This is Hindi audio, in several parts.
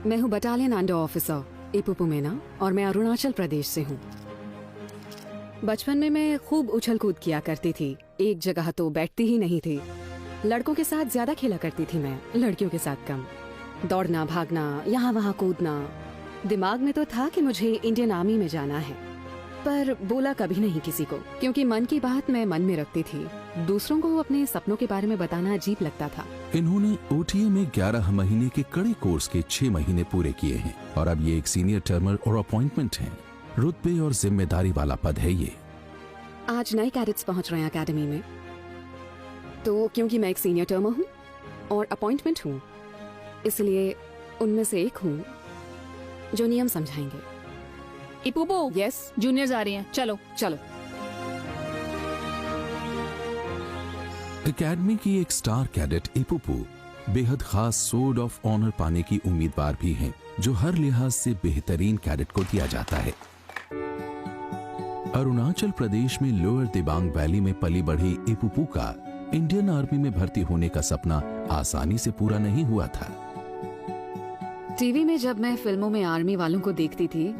मैं हूँ बटालियन अंडर ऑफिसर इपुपू मेना और मैं अरुणाचल प्रदेश से हूँ। बचपन में मैं खूब उछल कूद किया करती थी, एक जगह तो बैठती ही नहीं थी। लड़कों के साथ ज्यादा खेला करती थी मैं, लड़कियों के साथ कम। दौड़ना भागना, यहाँ वहाँ कूदना। दिमाग में तो था कि मुझे इंडियन आर्मी में जाना है, पर बोला कभी नहीं किसी को, क्योंकि मन की बात मैं मन में रखती थी। दूसरों को अपने सपनों के बारे में बताना अजीब लगता था। इन्होंने ओटीए में 11 महीने के कड़े कोर्स के 6 महीने पूरे किए हैं और अब ये एक सीनियर टर्मर और अपॉइंटमेंट है। रुतबे और जिम्मेदारी वाला पद है ये। आज नए कैडेट्स पहुंच रहे हैं एकेडमी में, तो क्योंकि मैं एक सीनियर टर्मर हूँ और अपॉइंटमेंट हूँ, इसलिए उनमें से एक हूँ जो नियम समझाएंगे। इपुपू, यस, जूनियर्स आ रही हैं, चलो चलो। एकेडमी की एक स्टार कैडेट इपुपू बेहद खास सोर्ड ऑफ ऑनर पाने की उम्मीदवार भी हैं, जो हर लिहाज से बेहतरीन कैडेट को दिया जाता है। अरुणाचल प्रदेश में लोअर दिबांग वैली में पली बढ़ी इपुपू का इंडियन आर्मी में भर्ती होने का सपना आसानी से पूरा नहीं हुआ था। टीवी में जब मैं फिल्मों में आर्मी वालों को देखती थी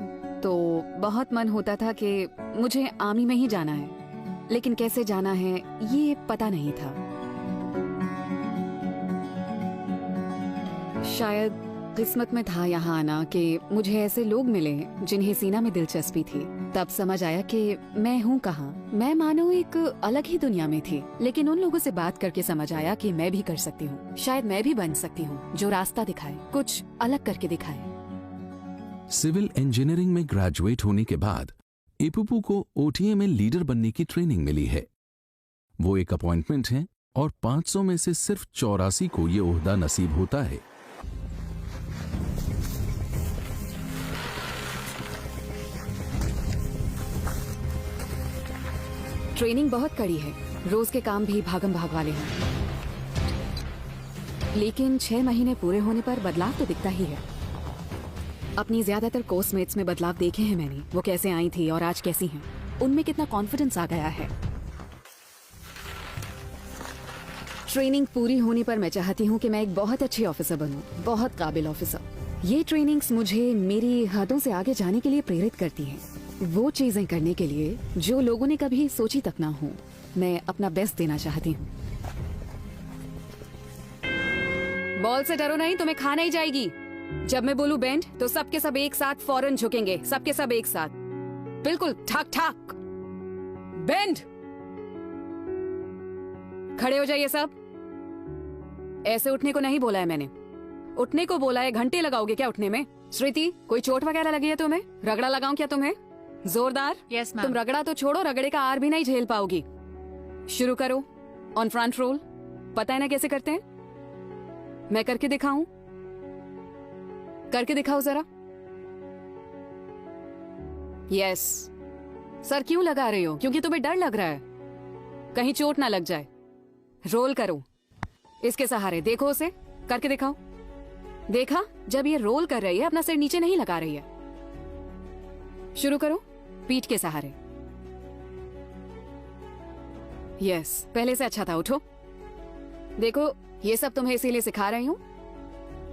तो बहुत मन होता था कि मुझे आर्मी में ही जाना है, लेकिन कैसे जाना है ये पता नहीं था। शायद किस्मत में था यहाँ आना कि मुझे ऐसे लोग मिले जिन्हें सीना में दिलचस्पी थी। तब समझ आया कि मैं हूँ कहाँ। मैं मानो एक अलग ही दुनिया में थी, लेकिन उन लोगों से बात करके समझ आया कि मैं भी कर सकती हूँ। शायद मैं भी बन सकती हूँ जो रास्ता दिखाए, कुछ अलग करके दिखाए। सिविल इंजीनियरिंग में ग्रेजुएट होने के बाद इपुपू को ओटीए में लीडर बनने की ट्रेनिंग मिली है। वो एक अपॉइंटमेंट है और 500 में से सिर्फ 84 को ये ओहदा नसीब होता है। ट्रेनिंग बहुत कड़ी है, रोज के काम भी भागम भाग वाले हैं, लेकिन 6 महीने पूरे होने पर बदलाव तो दिखता ही है। अपनी ज्यादातर कोर्समेट्स में बदलाव देखे हैं मैंने, वो कैसे आई थी और आज कैसी हैं। उनमें कितना कॉन्फिडेंस आ गया है। ट्रेनिंग पूरी होने पर मैं चाहती हूँ कि मैं एक बहुत अच्छी ऑफिसर बनूं, बहुत काबिल ऑफिसर। ये ट्रेनिंग्स मुझे मेरी हदों से आगे जाने के लिए प्रेरित करती हैं, वो चीजें करने के लिए जो लोगों ने कभी सोची तक ना हो। मैं अपना बेस्ट देना चाहती हूँ। बॉल से डरो नहीं, तुम्हें खाना ही जाएगी। जब मैं बोलूं बेंड तो सबके सब एक साथ फौरन झुकेंगे, सबके सब एक साथ, बिल्कुल ठाक ठाक। बेंड, खड़े हो जाइए सब। ऐसे उठने को नहीं बोला है मैंने, उठने को बोला है। घंटे लगाओगे क्या उठने में? श्रुति, कोई चोट वगैरह लगी है तुम्हें? रगड़ा लगाऊं क्या तुम्हें जोरदार? Yes ma'am. तुम रगड़ा तो छोड़ो, रगड़े का आर भी नहीं झेल पाओगी। शुरू करो। ऑन फ्रंट रोल, पता है ना कैसे करते हैं? मैं करके दिखाऊं? करके दिखाओ जरा। यस। सर क्यों लगा रही हो? क्योंकि तुम्हें डर लग रहा है कहीं चोट ना लग जाए। रोल करो इसके सहारे, देखो उसे करके दिखाओ। देखा, जब ये रोल कर रही है अपना सिर नीचे नहीं लगा रही है। शुरू करो पीठ के सहारे। यस, पहले से अच्छा था। उठो। देखो, ये सब तुम्हें इसीलिए सिखा रही हूँ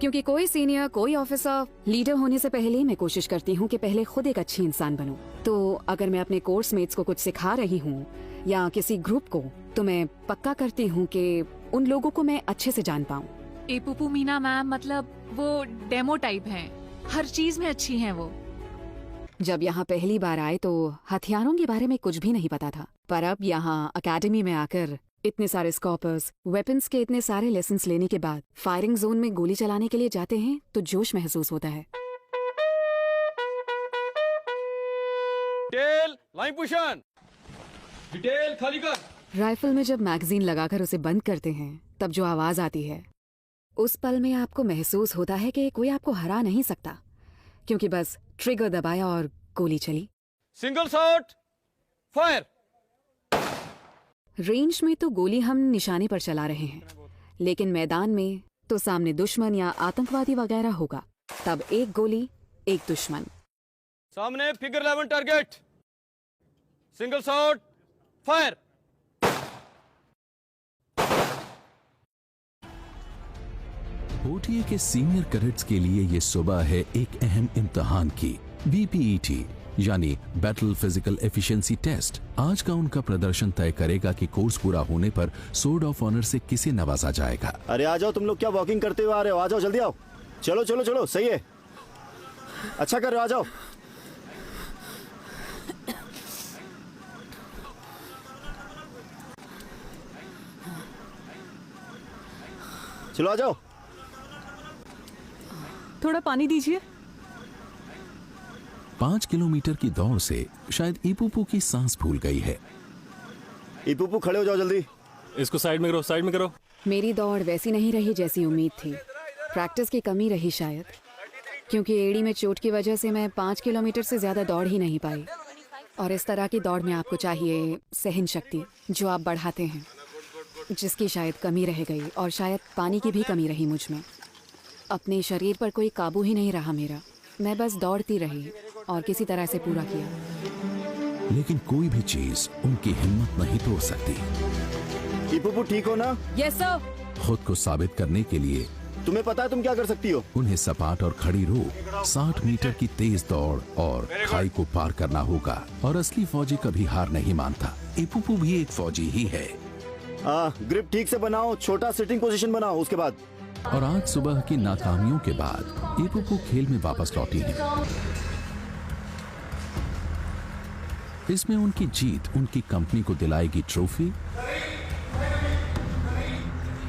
क्योंकि कोई सीनियर, कोई ऑफिसर, लीडर होने से पहले मैं कोशिश करती हूँ कि पहले खुद एक अच्छी इंसान बनूं। तो अगर मैं अपने कोर्समेट्स को कुछ सिखा रही हूँ या किसी ग्रुप को, तो मैं पक्का करती हूँ कि उन लोगों को मैं अच्छे से जान पाऊँ। इपुपू मीना मैम मतलब वो डेमो टाइप हैं, हर चीज में अच्छी हैं वो। जब यहाँ पहली बार आए तो हथियारों के बारे में कुछ भी नहीं पता था, पर अब यहाँ अकेडमी में आकर इतने सारे स्कॉपर्स, वेपन्स के इतने सारे लेसन्स लेने के बाद फायरिंग जोन में गोली चलाने के लिए जाते हैं तो जोश महसूस होता है। डिटेल लाइन पोजीशन, डिटेल खाली कर। राइफल में जब मैगजीन लगाकर उसे बंद करते हैं तब जो आवाज आती है, उस पल में आपको महसूस होता है कि कोई आपको हरा नहीं सकता, क्योंकि बस ट्रिगर दबाया और गोली चली। Single shot, fire. रेंज में तो गोली हम निशाने पर चला रहे हैं, लेकिन मैदान में तो सामने दुश्मन या आतंकवादी वगैरह होगा, तब एक गोली एक दुश्मन। सामने figure 11 target. Single shot, fire. OTA के सीनियर कैडेट्स के लिए ये सुबह है एक अहम इम्तिहान की, बीपीईटी यानी बैटल फिजिकल एफिशिएंसी टेस्ट। आज का उनका प्रदर्शन तय करेगा कि कोर्स पूरा होने पर सोर्ड ऑफ ऑनर से किसे नवाजा जाएगा। अरे आ जाओ, तुम लोग क्या वॉकिंग करते हुए आ रहे हो? आ जाओ, जल्दी आओ। चलो चलो चलो, सही है, अच्छा कर रहे हो, आ जाओ। चलो आ जाओ। थोड़ा पानी दीजिए। 5 किलोमीटर की दौड़ से शायद इपुपू की सांस फूल गई है। इपुपू खड़े हो जाओ जल्दी। इसको साइड में करो, साइड में करो। मेरी दौड़ वैसी नहीं रही जैसी उम्मीद थी। प्रैक्टिस की कमी रही शायद, क्योंकि एड़ी में चोट की वजह से मैं 5 किलोमीटर से ज़्यादा दौड़ ही नहीं पाई। और इस तरह की दौड़ में आपको चाहिए सहन शक्ति, जो आप बढ़ाते हैं, जिसकी शायद कमी रह गई। और शायद पानी की भी कमी रही मुझ में। अपने शरीर पर कोई काबू ही नहीं रहा मेरा। मैं बस दौड़ती रही और किसी तरह से पूरा किया। लेकिन कोई भी चीज उनकी हिम्मत नहीं तोड़ सकती। इपुपू ठीक हो ना? Yes sir. खुद को साबित करने के लिए तुम्हें पता है तुम क्या कर सकती हो? उन्हें सपाट और खड़ी रोक, 60 मीटर की तेज दौड़ और खाई को पार करना होगा। और असली फौजी कभी हार नहीं मानता। इपुपू भी एक फौजी ही है। ग्रिप ठीक से बनाओ, छोटा सिटिंग पोजीशन बनाओ उसके बाद। और आज सुबह की नाकामियों के बाद इपुपू खेल में वापस लौटी है। इसमें उनकी जीत उनकी कंपनी को दिलाएगी ट्रॉफी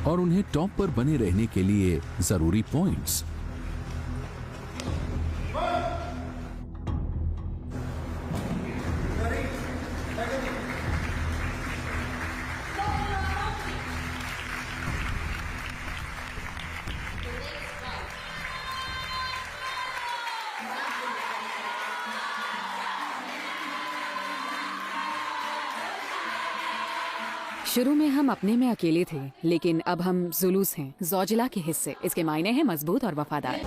और उन्हें टॉप पर बने रहने के लिए जरूरी पॉइंट्स। शुरू में हम अपने में अकेले थे, लेकिन अब हम जुलूस हैं, ज़ौजिला के हिस्से। इसके मायने हैं मजबूत और वफादार।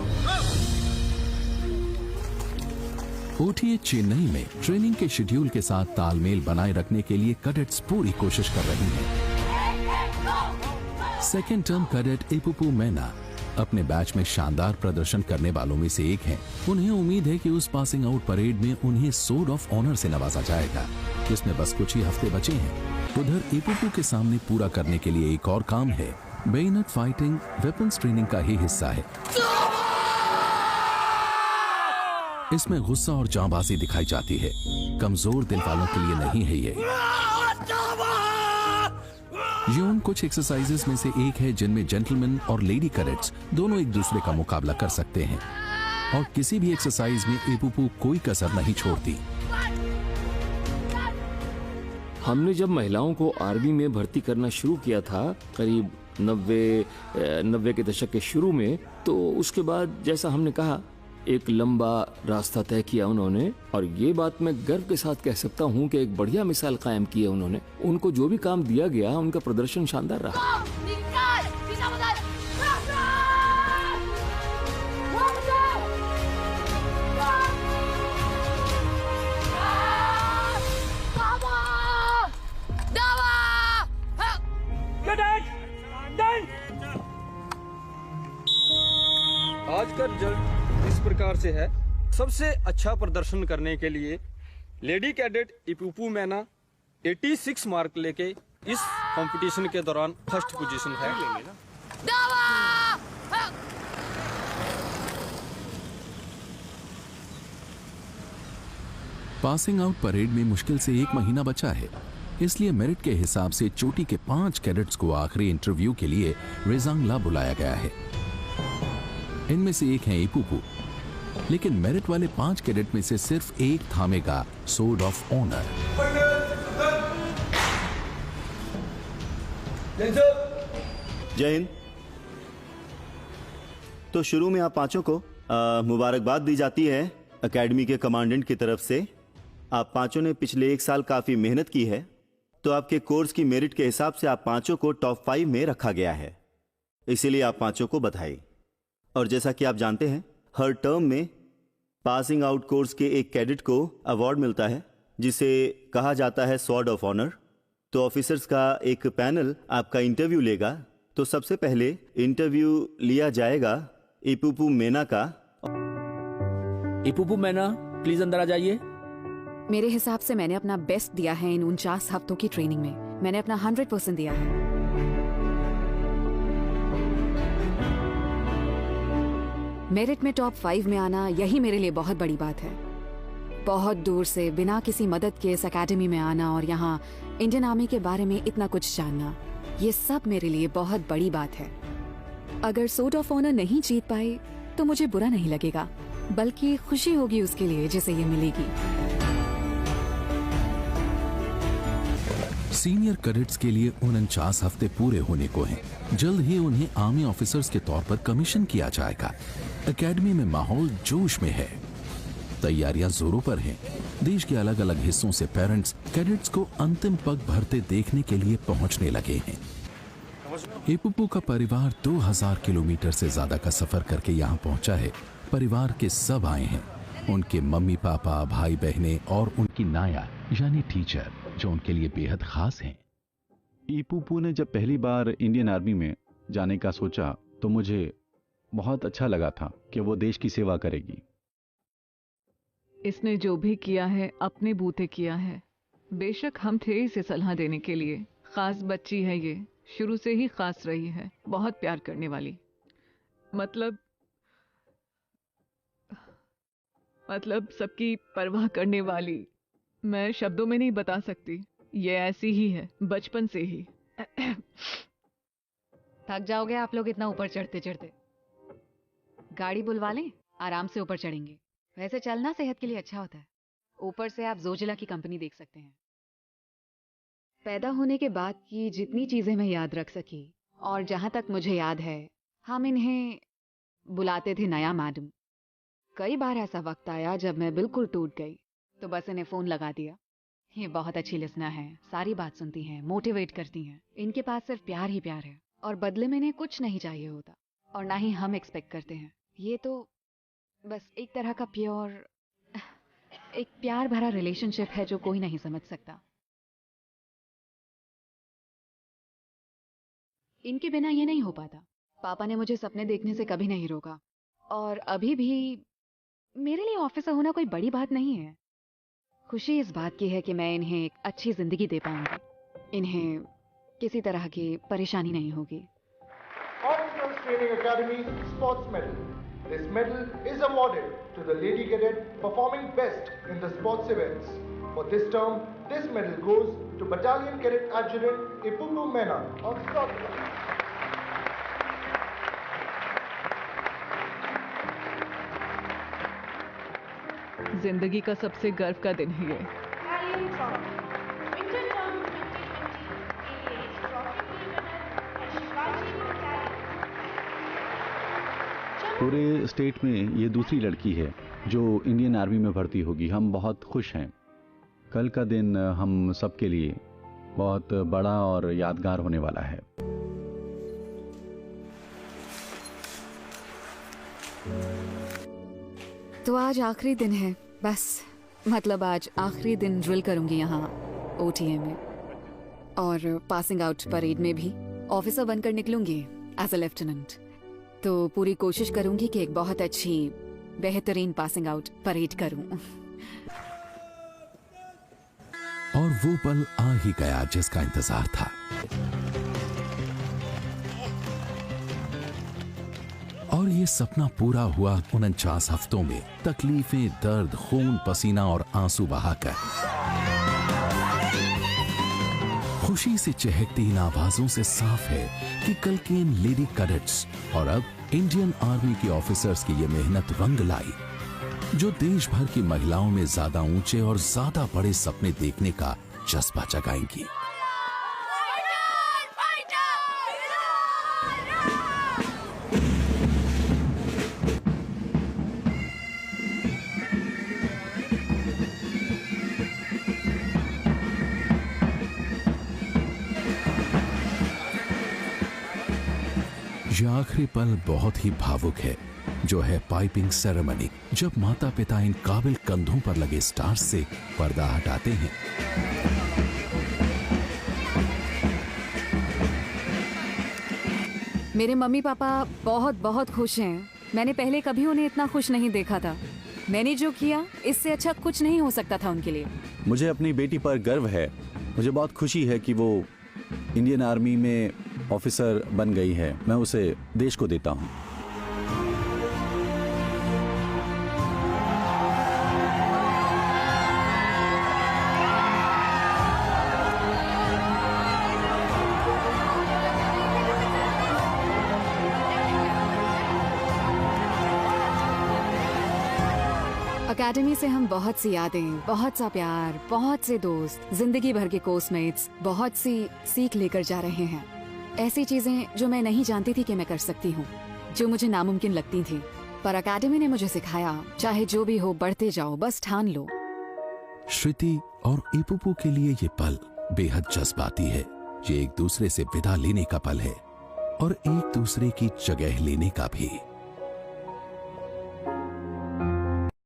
ओटीए चेन्नई में ट्रेनिंग के शेड्यूल के साथ तालमेल बनाए रखने के लिए कैडेट्स पूरी कोशिश कर रही हैं। सेकेंड टर्म कैडेट इपुपू मैना अपने बैच में शानदार प्रदर्शन करने वालों में से एक हैं। उन्हें उम्मीद है कि उस पासिंग आउट परेड में उन्हें सोर्ड ऑफ ऑनर से नवाजा जाएगा, जिसमें बस कुछ ही हफ्ते बचे हैं। उधर इपुपू के सामने पूरा करने के लिए एक और काम है। बेयनेट फाइटिंग वेपन्स ट्रेनिंग का ही हिस्सा है। इसमें गुस्सा और जांबाजी दिखाई जाती है। कमजोर दिल वालों के लिए नहीं है ये उन कुछ एक्सरसाइजेस में से एक है जिनमें जेंटलमैन और लेडी कैडेट्स दोनों एक दूसरे का मुकाबला कर सकते हैं। और किसी भी एक्सरसाइज में इपुपू कोई कसर नहीं छोड़ती। हमने जब महिलाओं को आर्मी में भर्ती करना शुरू किया था, करीब 90 के दशक के शुरू में, तो उसके बाद जैसा हमने कहा, एक लंबा रास्ता तय किया उन्होंने। और ये बात मैं गर्व के साथ कह सकता हूँ कि एक बढ़िया मिसाल कायम की है उन्होंने। उनको जो भी काम दिया गया, उनका प्रदर्शन शानदार रहा। आज का रिजल्ट इस प्रकार से है। सबसे अच्छा प्रदर्शन करने के लिए लेडी कैडेट इपुपू मैना 86 मार्क लेके इस कंपटीशन के दौरान फर्स्ट पोजीशन है। पासिंग आउट परेड में मुश्किल से 1 महीना बचा है, इसलिए मेरिट के हिसाब से चोटी के 5 कैडेट्स को आखिरी इंटरव्यू के लिए रेजांगला बुलाया गया है। इनमें से एक है इपुपू, लेकिन मेरिट वाले 5 कैडेट में से सिर्फ एक थामेगा सोर्ड ऑफ ऑनर। जय हिंद। तो शुरू में आप पांचों को मुबारकबाद दी जाती है एकेडमी के कमांडेंट की तरफ से। आप पांचों ने पिछले 1 साल काफी मेहनत की है, तो आपके कोर्स की मेरिट के हिसाब से आप पांचों को टॉप 5 में रखा गया है। इसीलिए आप पांचों को बधाई। और जैसा कि आप जानते हैं, हर टर्म में पासिंग आउट कोर्स के एक कैडेट को अवार्ड मिलता है, जिसे कहा जाता है स्वॉर्ड ऑफ ऑनर। तो ऑफिसर्स का एक पैनल आपका इंटरव्यू लेगा तो सबसे पहले इंटरव्यू लिया जाएगा इपुपू मेना का। इपुपू मैना, प्लीज अंदर आ जाइए। मेरे हिसाब से मैंने अपना बेस्ट दिया है इन 49 हफ्तों की ट्रेनिंग में। मैंने अपना 100% दिया है। मेरिट में टॉप 5 में आना, यही मेरे लिए बहुत बड़ी बात है। बहुत दूर से बिना किसी मदद के इस एकेडमी में आना और यहाँ इंडियन आर्मी के बारे में इतना कुछ जानना, ये सब मेरे लिए बहुत बड़ी बात है। अगर सोर्ड ऑफ ऑनर नहीं जीत पाए तो मुझे बुरा नहीं लगेगा, बल्कि खुशी होगी उसके लिए जिसे ये मिलेगी। सीनियर कैडेट्स के लिए 49 हफ्ते पूरे होने को हैं। जल्द ही उन्हें आर्मी ऑफिसर्स के तौर पर कमीशन किया जाएगा। एकेडमी में माहौल जोश में है, तैयारियां जोरों पर हैं। देश के अलग अलग हिस्सों से पेरेंट्स कैडेट्स को अंतिम पग भरते देखने के लिए पहुंचने लगे हैं। इपुपू का परिवार 2000 किलोमीटर से ज्यादा का सफर करके यहाँ पहुंचा है। परिवार के सब आए हैं, उनके मम्मी पापा, भाई बहनें और उनकी नाया यानी टीचर, जो उनके लिए बेहद खास हैं। इपुपू ने जब पहली बार इंडियन आर्मी में जाने का सोचा तो मुझे बहुत अच्छा लगा था कि वो देश की सेवा करेगी। इसने जो भी किया है अपने बूते किया है। बेशक हम थे इसे सलाह देने के लिए। खास बच्ची है ये, शुरू से ही खास रही है, बहुत प्यार करने वाली। मतलब सबकी परवाह करने वाली। मैं शब्दों में नहीं बता सकती, ये ऐसी ही है बचपन से ही। थक जाओगे आप लोग इतना ऊपर चढ़ते चढ़ते। गाड़ी बुलवा लें, आराम से ऊपर चढ़ेंगे। वैसे चलना सेहत के लिए अच्छा होता है। ऊपर से आप जोजिला की कंपनी देख सकते हैं। पैदा होने के बाद की जितनी चीजें मैं याद रख सकी, और जहां तक मुझे याद है हम इन्हें बुलाते थे नया मैडम। कई बार ऐसा वक्त आया जब मैं बिल्कुल टूट गई, तो बस इन्हें फोन लगा दिया। ये बहुत अच्छी लिसनर हैं, सारी बात सुनती हैं, मोटिवेट करती हैं। इनके पास सिर्फ प्यार ही प्यार है, और बदले में इन्हें कुछ नहीं चाहिए होता, और ना ही हम एक्सपेक्ट करते हैं। ये तो बस एक तरह का एक प्यार भरा रिलेशनशिप है जो कोई नहीं समझ सकता। इनके बिना ये नहीं हो पाता। पापा ने मुझे सपने देखने से कभी नहीं रोका, और अभी भी मेरे लिए ऑफिसर होना कोई बड़ी बात नहीं है। खुशी इस बात की है कि मैं इन्हें एक अच्छी जिंदगी दे पाऊंगी। इन्हें किसी तरह की परेशानी नहीं होगी। Officers Training Academy Sports Medal. This medal is awarded to the lady cadet performing best in the sports events. For this term, this medal goes to Battalion Cadet Adjutant Ipupu Mena of Scotland. जिंदगी का सबसे गर्व का दिन है ये। पूरे स्टेट में ये दूसरी लड़की है जो इंडियन आर्मी में भर्ती होगी। हम बहुत खुश हैं। कल का दिन हम सबके लिए बहुत बड़ा और यादगार होने वाला है। तो आज आखिरी दिन है, बस मतलब आज आखिरी दिन ड्रिल करूंगी यहाँ OTA में, और पासिंग आउट परेड में भी ऑफिसर बनकर निकलूंगी एज अ लेफ्टिनेंट। तो पूरी कोशिश करूंगी कि एक बहुत अच्छी बेहतरीन पासिंग आउट परेड करूं। और वो पल आ ही गया जिसका इंतजार था। और ये सपना पूरा हुआ 49 हफ्तों में, तकलीफें, दर्द, खून, पसीना और आंसू बहाकर। खुशी से चहकती इन आवाजों से साफ है कि कल के इन लेडी कैडेट्स और अब इंडियन आर्मी के ऑफिसर्स की ये मेहनत रंग लाई, जो देश भर की महिलाओं में ज्यादा ऊंचे और ज्यादा बड़े सपने देखने का जज्बा जगाएंगी। ये आखिरी पल बहुत ही भावुक है, जो है पाइपिंग सेरेमनी, जब माता पिता इन काबिल कंधों पर लगे स्टार्स से पर्दा हटाते हैं। मेरे मम्मी पापा बहुत बहुत खुश हैं। मैंने पहले कभी उन्हें इतना खुश नहीं देखा था। मैंने जो किया इससे अच्छा कुछ नहीं हो सकता था उनके लिए। मुझे अपनी बेटी पर गर्व है। मुझे बहुत खुशी है कि वो इंडियन आर्मी में ऑफिसर बन गई है। मैं उसे देश को देता हूँ। अकेडमी से हम बहुत सी यादें, बहुत सा प्यार, बहुत से दोस्त, जिंदगी भर के कोर्समेट्स, बहुत सी सीख लेकर जा रहे हैं। ऐसी चीजें जो मैं नहीं जानती थी कि मैं कर सकती हूँ, जो मुझे नामुमकिन लगती थी, पर अकेडमी ने मुझे सिखाया चाहे जो भी हो बढ़ते जाओ, बस ठान लो। श्रुति और इपुपू के लिए ये पल बेहद जज्बाती है। ये एक दूसरे से विदा लेने का पल है और एक दूसरे की जगह लेने का भी।